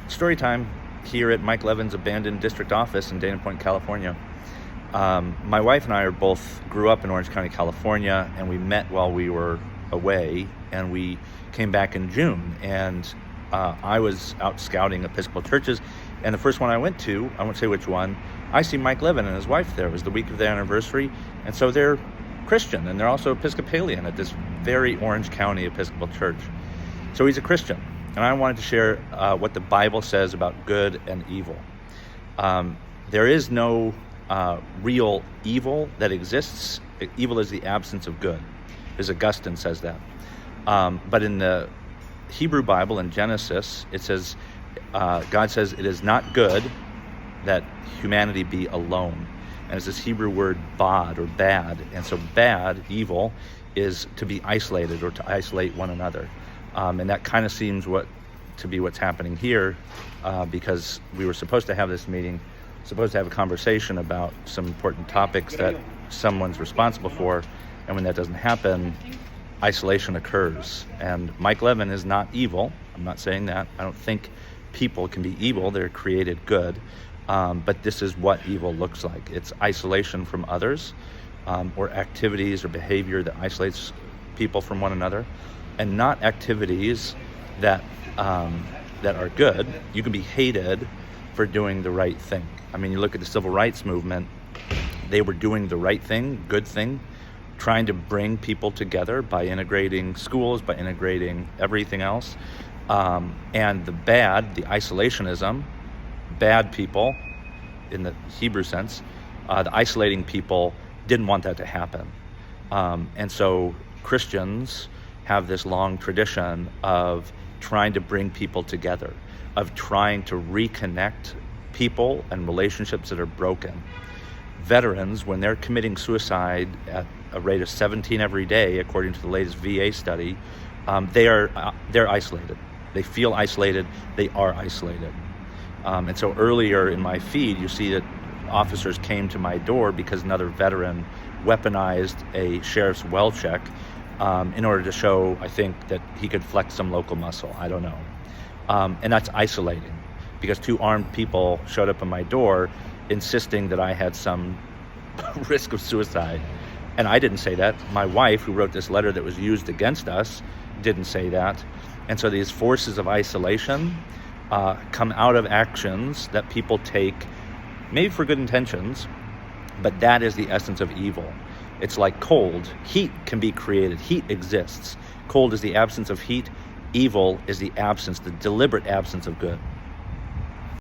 Story time here at Mike Levin's abandoned district office in Dana Point, California. My wife and I both grew up in Orange County, California, and we met while we were away, and we came back in June. And I was out scouting Episcopal churches, and the first one I went to, I won't say which one, I see Mike Levin and his wife there. It was the week of their anniversary, and so they're Christian, and they're also Episcopalian at this very Orange County Episcopal church. So he's a Christian, and I wanted to share what the Bible says about good and evil. There is no real evil that exists. Evil is the absence of good, as Augustine says that. But in the Hebrew Bible, in Genesis, it says, God says it is not good that humanity be alone. And it's this Hebrew word bod, or bad. And so bad, evil, is to be isolated or to isolate one another. And that kind of seems to be what's happening here, because we were supposed to have this meeting, supposed to have a conversation about some important topics that someone's responsible for. And when that doesn't happen, isolation occurs. And Mike Levin is not evil. I'm not saying that. I don't think people can be evil. They're created good. But this is what evil looks like. It's isolation from others, or activities or behavior that isolates people from one another, and not activities that are good. You can be hated for doing the right thing. I mean, you look at the civil rights movement, they were doing the right thing, good thing, trying to bring people together by integrating schools, by integrating everything else. And the bad, the isolationism, bad people, in the Hebrew sense, the isolating people didn't want that to happen. And so Christians have this long tradition of trying to bring people together, of trying to reconnect people and relationships that are broken. Veterans, when they're committing suicide at a rate of 17 every day, according to the latest VA study, they're isolated. They feel isolated. They are isolated. And so earlier in my feed, you see that officers came to my door because another veteran weaponized a sheriff's well check in order to show, I think, that he could flex some local muscle. I don't know. And that's isolating, because two armed people showed up at my door insisting that I had some risk of suicide. And I didn't say that. My wife, who wrote this letter that was used against us, didn't say that. And so these forces of isolation come out of actions that people take, maybe for good intentions, but that is the essence of evil. It's like cold. Heat can be created. Heat exists. Cold is the absence of heat. Evil is the deliberate absence of good.